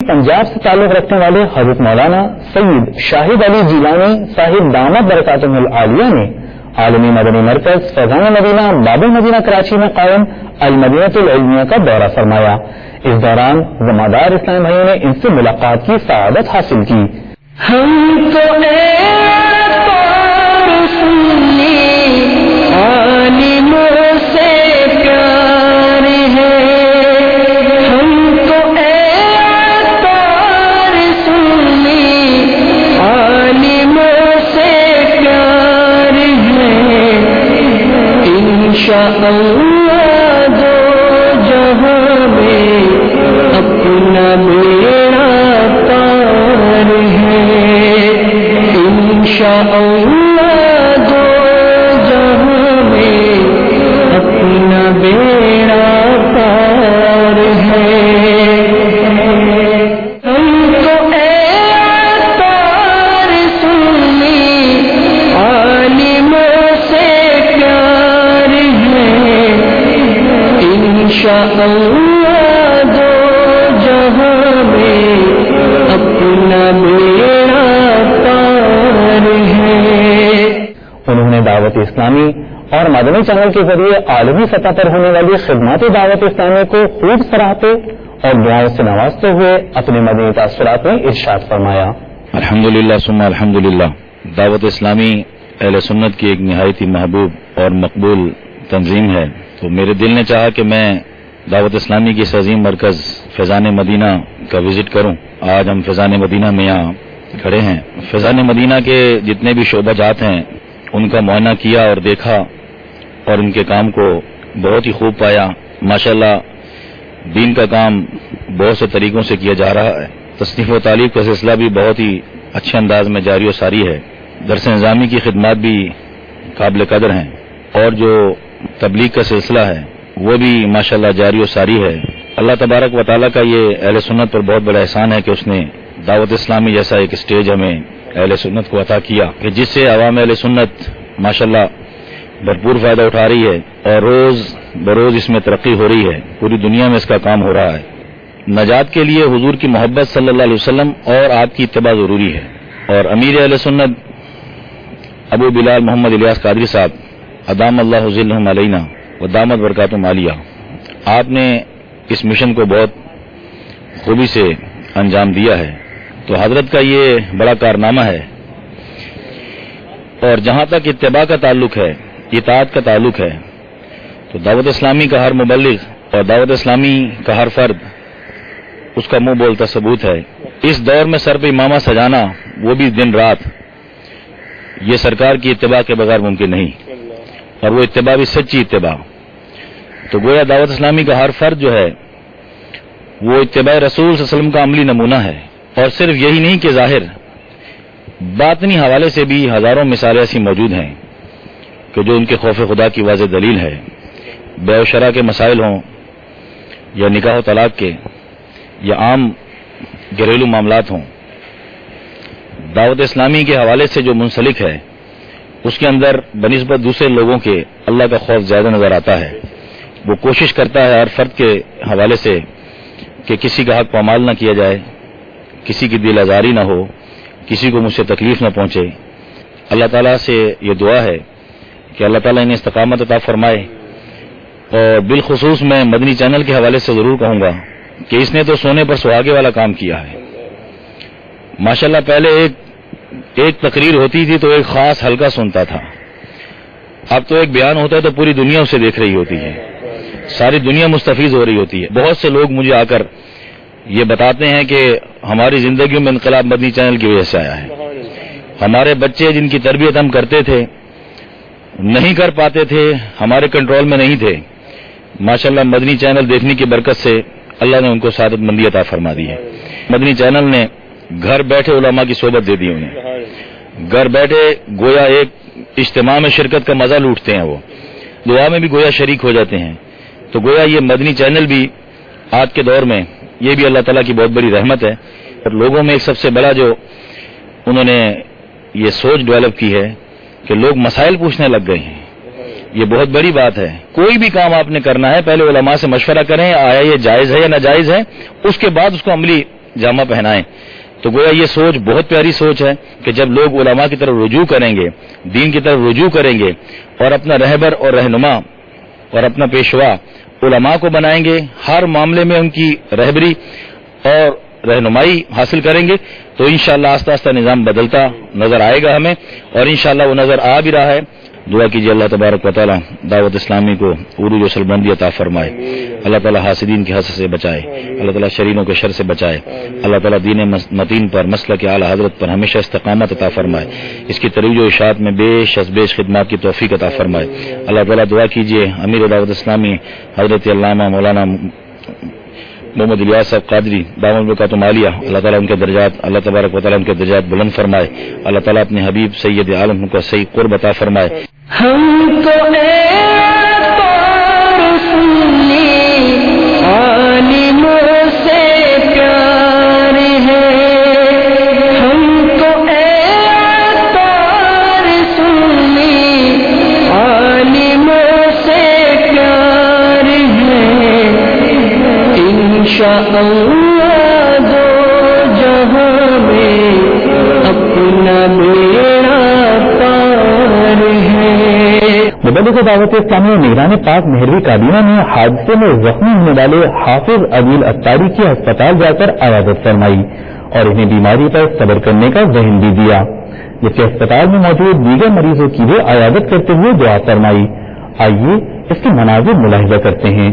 پنجاب سے تعلق رکھنے والے حضرت مولانا سید شاہد علی جیلانی صاحب دامت برکاتہم العالیہ نے عالمی مدنی مرکز فیضان مدینہ باب مدینہ کراچی میں قائم المدینۃ العلمیہ کا دورہ فرمایا۔ اس دوران ذمہ-دار اسلامی بھائیوں نے ان سے ملاقات کی سعادت حاصل کی۔ ہم تو دعوت اسلامی اور مدنی چینل کے ذریعے عالمی سطح پر ہونے والی خدمات دعوت اسلامی کو خوب سراہتے اور دعاؤں سے نوازتے ہوئے اپنے مدنی تاثرات میں ارشاد فرمایا۔ الحمدللہ ثم الحمدللہ، دعوت اسلامی اہل سنت کی ایک نہایت ہی محبوب اور مقبول تنظیم ہے، تو میرے دل نے چاہا کہ میں دعوت اسلامی کی اس عظیم مرکز فیضان مدینہ کا وزٹ کروں۔ آج ہم فیضان مدینہ میں یہاں کھڑے ہیں۔ فیضان مدینہ کے جتنے بھی شعبہ جات ہیں ان کا معائنہ کیا اور دیکھا اور ان کے کام کو بہت ہی خوب پایا۔ ماشاءاللہ دین کا کام بہت سے طریقوں سے کیا جا رہا ہے۔ تصنیف و تعلیف کا سلسلہ بھی بہت ہی اچھے انداز میں جاری و ساری ہے۔ درس نظامی کی خدمات بھی قابل قدر ہیں، اور جو تبلیغ کا سلسلہ ہے وہ بھی ماشاءاللہ جاری و ساری ہے۔ اللہ تبارک و تعالیٰ کا یہ اہل سنت پر بہت بڑا احسان ہے کہ اس نے دعوت اسلامی جیسا ایک سٹیج ہمیں اہل سنت کو عطا کیا کہ جس سے عوام اہل سنت ماشاءاللہ بھرپور فائدہ اٹھا رہی ہے، اور روز بروز اس میں ترقی ہو رہی ہے۔ پوری دنیا میں اس کا کام ہو رہا ہے۔ نجات کے لیے حضور کی محبت صلی اللہ علیہ وسلم اور آپ کی اتباع ضروری ہے، اور امیر اہل سنت ابو بلال محمد الیاس قادری صاحب ادام اللہ ظلہم علینا و دامت برکاتہم عالیہ، آپ نے اس مشن کو بہت خوبی سے انجام دیا ہے۔ تو حضرت کا یہ بڑا کارنامہ ہے، اور جہاں تک اتباع کا تعلق ہے، اطاعت کا تعلق ہے، تو دعوت اسلامی کا ہر مبلغ اور دعوت اسلامی کا ہر فرد اس کا منہ بولتا ثبوت ہے۔ اس دور میں سر پہ امامہ سجانا، وہ بھی دن رات، یہ سرکار کی اتباع کے بغیر ممکن نہیں، اور وہ اتباع بھی سچی اتباع۔ تو گویا دعوت اسلامی کا ہر فرد جو ہے وہ اتباع رسول صلی اللہ علیہ وسلم کا عملی نمونہ ہے، اور صرف یہی نہیں کہ ظاہر، باطنی حوالے سے بھی ہزاروں مثالیں ایسی موجود ہیں کہ جو ان کے خوف خدا کی واضح دلیل ہے۔ بے و شرع کے مسائل ہوں، یا نکاح و طلاق کے، یا عام گھریلو معاملات ہوں، دعوت اسلامی کے حوالے سے جو منسلک ہے اس کے اندر بنسبت دوسرے لوگوں کے اللہ کا خوف زیادہ نظر آتا ہے۔ وہ کوشش کرتا ہے ہر فرد کے حوالے سے کہ کسی کا حق پامال نہ کیا جائے، کسی کی دل آزاری نہ ہو، کسی کو مجھ سے تکلیف نہ پہنچے۔ اللہ تعالیٰ سے یہ دعا ہے کہ اللہ تعالیٰ انہیں استقامت عطا فرمائے، اور بالخصوص میں مدنی چینل کے حوالے سے ضرور کہوں گا کہ اس نے تو سونے پر سہاگے والا کام کیا ہے۔ ماشاءاللہ پہلے ایک تقریر ہوتی تھی تو ایک خاص حلقہ سنتا تھا، اب تو ایک بیان ہوتا ہے تو پوری دنیا اسے دیکھ رہی ہوتی ہے، ساری دنیا مستفیض ہو رہی ہوتی ہے۔ بہت سے لوگ مجھے آ کر یہ بتاتے ہیں کہ ہماری زندگیوں میں انقلاب مدنی چینل کی وجہ سے آیا ہے۔ ہمارے بچے جن کی تربیت ہم کرتے تھے، نہیں کر پاتے تھے، ہمارے کنٹرول میں نہیں تھے، ماشاءاللہ مدنی چینل دیکھنے کی برکت سے اللہ نے ان کو سعادت مندی عطا فرما دی ہے۔ مدنی چینل نے گھر بیٹھے علماء کی صحبت دے دی انہیں، گھر بیٹھے گویا ایک اجتماع میں شرکت کا مزہ لوٹتے ہیں، وہ دعا میں بھی گویا شریک ہو جاتے ہیں۔ تو گویا یہ مدنی چینل بھی آج کے دور میں یہ بھی اللہ تعالیٰ کی بہت بڑی رحمت ہے، اور لوگوں میں ایک سب سے بڑا جو انہوں نے یہ سوچ ڈیولپ کی ہے کہ لوگ مسائل پوچھنے لگ گئے ہیں۔ یہ بہت بڑی بات ہے۔ کوئی بھی کام آپ نے کرنا ہے پہلے علماء سے مشورہ کریں، آیا یہ جائز ہے یا ناجائز ہے، اس کے بعد اس کو عملی جامہ پہنائیں. تو گویا یہ سوچ بہت پیاری سوچ ہے کہ جب لوگ علماء کی طرف رجوع کریں گے، دین کی طرف رجوع کریں گے اور اپنا رہبر اور رہنما اور اپنا پیشوا علماء کو بنائیں گے، ہر معاملے میں ان کی رہبری اور رہنمائی حاصل کریں گے، تو انشاءاللہ آہستہ آہستہ نظام بدلتا نظر آئے گا ہمیں، اور انشاءاللہ وہ نظر آ بھی رہا ہے. دعا کیجیے اللہ تبارک و تعالی دعوت اسلامی کو عروج و سربلندی عطا فرمائے، اللہ تعالی حاسدین کے حسد سے بچائے، اللہ تعالی شرینوں کے شر سے بچائے، اللہ تعالی دین متین پر مسلک اعلی حضرت پر ہمیشہ استقامت عطا فرمائے، اس کی ترویج و اشاعت میں بیش از بیش خدمات کی توفیق عطا فرمائے. اللہ تعالی دعا کیجیے امیر دعوت اسلامی حضرت علامہ مولانا محمد الیاس صاحب قادری دامت برکاتہم عالیہ، اللہ تعالیٰ ان کے درجات، اللہ تبارک و تعالیٰ ان کے درجات بلند فرمائے، اللہ تعالیٰ اپنے حبیب سید عالم کو صحیح قرب عطا فرمائے. ہم تو عالموں سے پیار ہے، ہم تو عالموں سے پیار ہے، انشاءاللہ دو جہاں میں اپنا بیڑا پار ہے. مبلغ دعوت اسلامی اور نگران پاک مہروی کابینہ نے حادثے میں زخمی ہونے والے حافظ عدیل اتاری کی ہسپتال جا کر عیادت فرمائی اور انہیں بیماری پر صبر کرنے کا ذہن بھی دیا، جبکہ ہسپتال میں موجود دیگر مریضوں کی بھی عیادت کرتے ہوئے دعا فرمائی. آئیے اس کے مناظر ملاحظہ کرتے ہیں.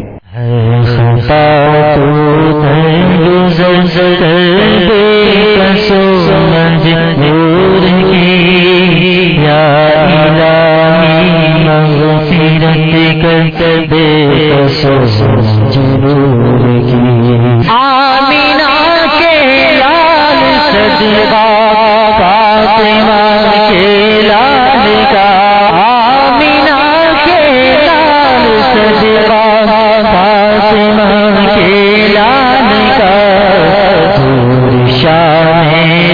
آمینہ کے لال صدقہ فاطمہ کے لال کا، آمینہ کے لال صدقہ فاطمہ کے لال کا، دور شان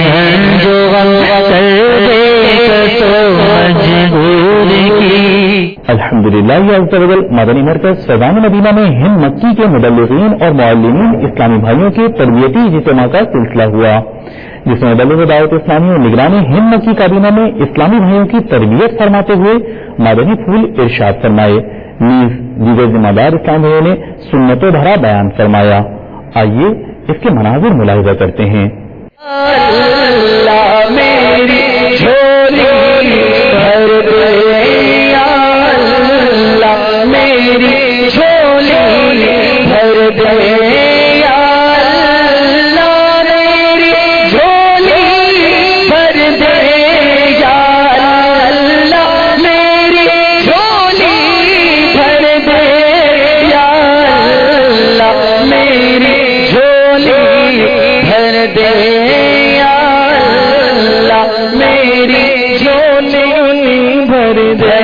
رنج و غم سر بے کس و مجبور کی. الحمدللہ عز و جل مدنی مرکز فیضان مدینہ میں ہند مکی کے مبلغین اور معلمین اسلامی بھائیوں کے تربیتی اجتماع کا سلسلہ ہوا، جس میں مبلغ دعوت اسلامی اور نگران ہند مکی کابینہ میں اسلامی بھائیوں کی تربیت فرماتے ہوئے مدنی پھول ارشاد فرمائے، نیز دیگر ذمہ دار اسلامی بھائیوں نے سنت و دھرا بیان فرمایا. آئیے اس کے مناظر ملاحظہ کرتے ہیں. اللہ میری جھولی بھر دے، اللہ میری جھولی بھر دے، اللہ میری جھولی بھر دے، اللہ میری جھولی بھر دے، اللہ میری جھولی بھر دے، اللہ میری جھولی بھر دے.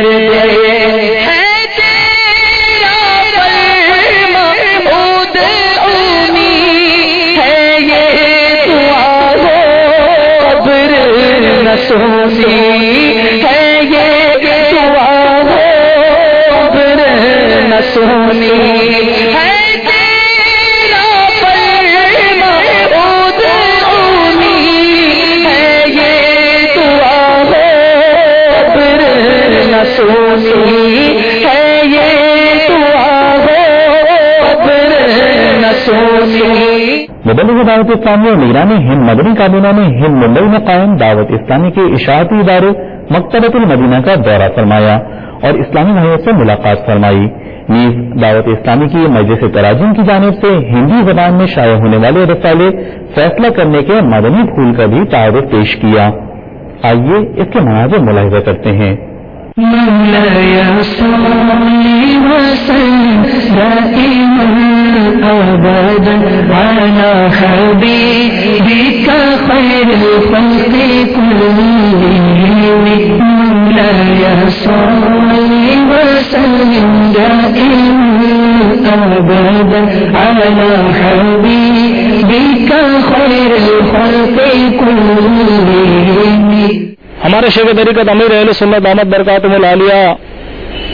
سونی ہے یہ دعا ہو ابر نہ سونی ہے تیرا فرما ادعونی ہے یہ دعا ہو ابر نہ سونی ہے یہ دعا ہو ابر نہ سونی. مبلغ دعوت اسلامی اور نگران ہند مدنی کابینہ نے ہند ممبئی میں قائم دعوت اسلامی کے اشاعتی ادارے مکتبۃ المدینہ کا دورہ فرمایا اور اسلامی بھائیوں سے ملاقات فرمائی. نیز دعوت اسلامی کی مجلس تراجم کی جانب سے ہندی زبان میں شائع ہونے والے رسالے فیصلہ کرنے کے مدنی پھول کا بھی تعارف پیش کیا. آئیے اس کے مناظر ملاحظہ کرتے ہیں. مولاي صل وسلم دائما ابدا على حبيبك خير الخلق كلهم. مولاي صل وسلم دائما ابدا على حبيبك خير الخلق كلهم. ہمارے شیخ طریقت امیر اہل سنت دامت برکاتہم العالیہ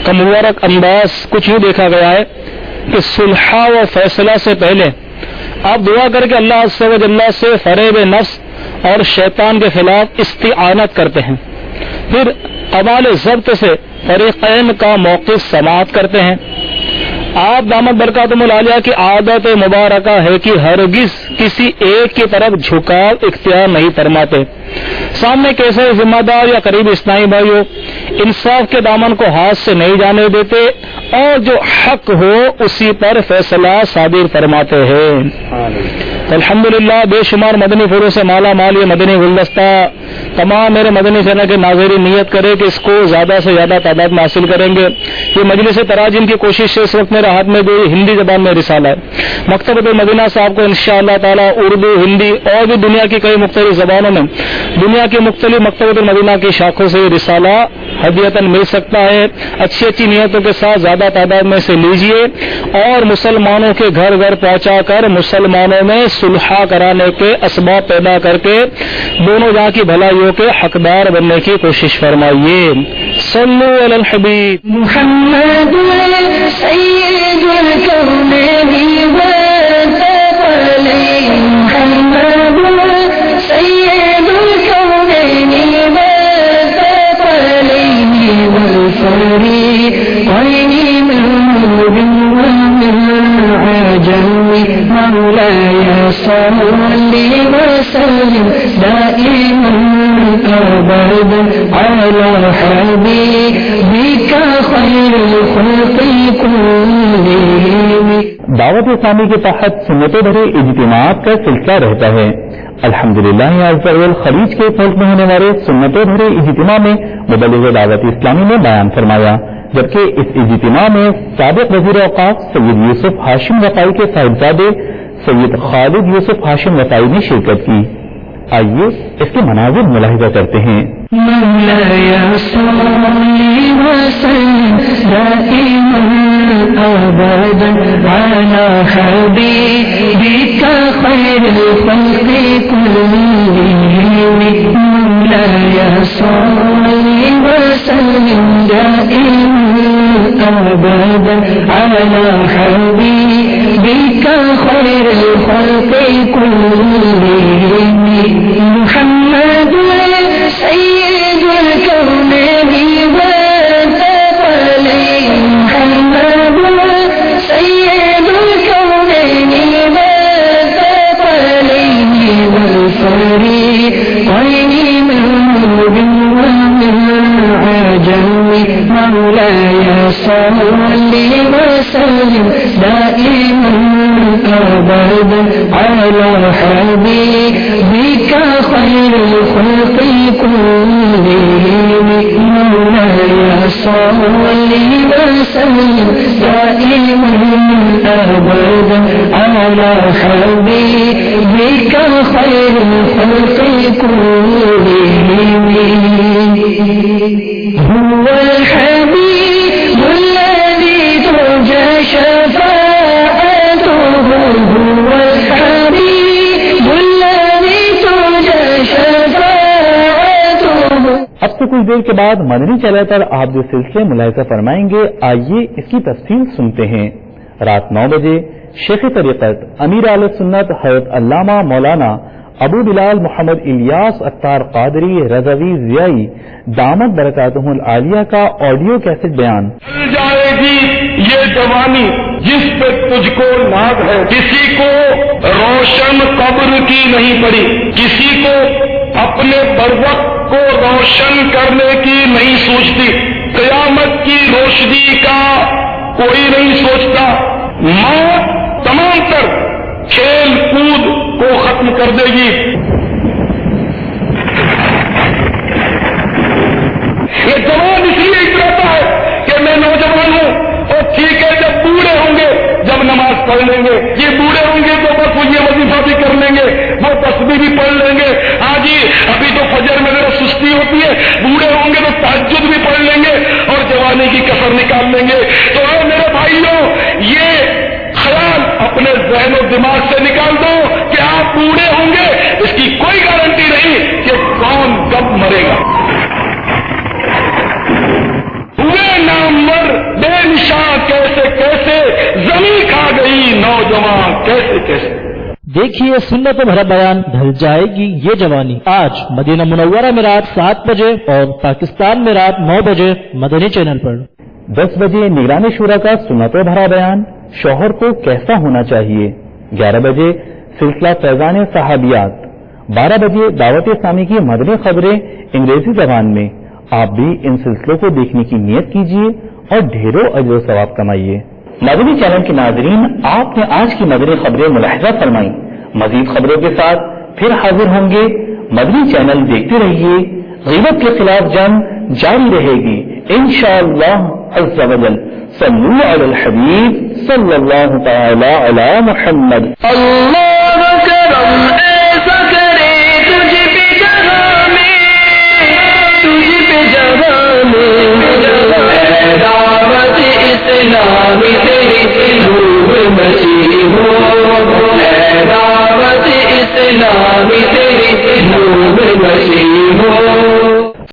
کا مبارک انداز کچھ یوں دیکھا گیا ہے کہ صلح و فیصلہ سے پہلے آپ دعا کر کے اللہ عز و جل سے فریب نفس اور شیطان کے خلاف استعانت کرتے ہیں، پھر اعمال ضبط سے فریقین کا موقف سماعت کرتے ہیں۔ آپ دامت برکاتہم العالیہ کی عادت مبارکہ ہے کہ ہرگز کسی ایک کی طرف جھکاؤ اختیار نہیں فرماتے۔ سامنے کیسے ذمہ دار یا قریب اسلامی بھائیوں، انصاف کے دامن کو ہاتھ سے نہیں جانے دیتے اور جو حق ہو اسی پر فیصلہ صادر فرماتے ہیں۔ الحمدللہ بے شمار مدنی پھولوں سے مالا مال یہ مدنی گلدستہ تمام میرے مدنی چینل کے ناظرین نیت کرے کہ اس کو زیادہ سے زیادہ تعداد میں حاصل کریں گے۔ یہ مجلس تراجم کی کوشش سے اس وقت میرے ہاتھ میں جو ہندی زبان میں رسالہ ہے، مکتبۃ المدینہ صاحب کو انشاءاللہ تعالی اردو، ہندی اور بھی دنیا کی کئی مختلف زبانوں میں دنیا کی مختلف مکتبۃ المدینہ کی شاخوں سے یہ رسالہ ہدیتاً مل سکتا ہے۔ اچھی اچھی نیتوں کے ساتھ زیادہ تعداد میں سے لیجئے اور مسلمانوں کے گھر گھر پہنچا کر مسلمانوں میں صلح کرانے کے اسباب پیدا کر کے دونوں جہاں کی بھلائیوں کے حقدار بننے کی کوشش فرمائیے۔ صلو علی الحبیب محمد سید الکونین والثقلین، محمد سید الکونین والثقلین والفریقین من نور ومن عجم، مولاي صل وسلم دائما ابدا على حبيبك خير الخلق كلهم۔ دعوت اسلامی کے تحت سنتوں بھرے اجتماعات کا سلسلہ رہتا ہے۔ الحمدللہ عز و جل خلیج کے ملک میں ہونے والے سنتوں بھرے اجتماع میں مبلغ دعوت اسلامی نے بیان فرمایا، جبکہ اس اجتماع میں سابق وزیر اوقاف سید یوسف ہاشم رفائی کے صاحبزادے سید خالد یوسف ہاشم رفائی نے شرکت کی۔ آئیے اس کے مناظر ملاحظہ کرتے ہیں۔ مولاي صل وسلم دائما ابدا على حبيبك خير الخلق كلهم، مولاي صل وسلم دائما ابدا على حبيبك خير الخلق كلهم، محمد سید الکونین والثقلین، محمد سید الکونین والثقلین والفریقین من نور ومن عجم، مولاي صل وسلم دائما ابدا على حبيبك خير الخلق كلهم، مولاي صل وسلم دائما ابدا على حبيبك خير الخلق كلهم، هو الحبيب الذي ترجى شفاعته، هو الحبيب الذي ترجى شفاعته۔ اب سے کچھ دیر کے بعد مدنی چینل پر آپ جو سلسلے ملاحظہ فرمائیں گے، آئیے اس کی تفصیل سنتے ہیں۔ رات 9 بجے شیخ طریقت امیر اہل سنت حضرت علامہ مولانا ابو بلال محمد الیاس اختار قادری رضوی ضیائی دامت برکاتہم العالیہ کا آڈیو کیسٹ بیان۔ چل جائے گی یہ جوانی جس پہ تجھ کو ناز ہے، کسی کو روشن قبر کی نہیں پڑی، کسی کو اپنے بروقت کو روشن کرنے کی نہیں سوچتی، قیامت کی روشنی کا کوئی نہیں سوچتا۔ موت تمام تر کھیل کود کو ختم کر دے گی۔ یہ جوان اس لیے اتراتا ہے کہ میں نوجوان ہوں، اور ٹھیک ہے جب بوڑھے ہوں گے، جب نماز پڑھ لیں گے، یہ بوڑھے ہوں گے تو بس وہ یہ وظیفہ بھی کر لیں گے، وہ تسبیح بھی پڑھ لیں گے، ہاں جی ابھی تو فجر میں ذرا سستی ہوتی ہے، بوڑھے ہوں گے تو تہجد بھی پڑھ لیں گے اور جوانی کی کسر نکال لیں گے۔ تو اے میرے بھائیوں، یہ خیال اپنے ذہن و دماغ سے نکال دو کہ آپ بوڑھے ہوں گے، اس کی کوئی گارنٹی نہیں کہ کون کب مرے گا۔ ہوئے نامور بے نشاں کیسے کیسے، زمین کھا گئی نوجوان کیسے کیسے۔ دیکھیے سنت بھرا بیان ڈھل جائے گی یہ جوانی، آج مدینہ منورہ میں رات 7 بجے اور پاکستان میں رات 9 بجے مدنی چینل پر۔ 10 بجے نگران شورا کا سنتوں بھرا بیان، شوہر کو کیسا ہونا چاہیے۔ 11 بجے سلسلہ فیضان صحابیات۔ 12 بجے دعوت اسلامی کی مدنی خبریں انگریزی زبان میں۔ آپ بھی ان سلسلوں کو دیکھنے کی نیت کیجیے اور ڈھیروں اجر و ثواب کمائیے۔ مدنی چینل کے ناظرین، آپ نے آج کی مدنی خبریں ملاحظہ فرمائیں۔ مزید خبروں کے ساتھ پھر حاضر ہوں گے۔ مدنی چینل دیکھتے رہیے، غیبت کے خلاف جنگ جاری رہے گی انشاءاللہ عز و جل۔ صلو علی الحبیب صلی اللہ تعالی علی محمد۔ اللہ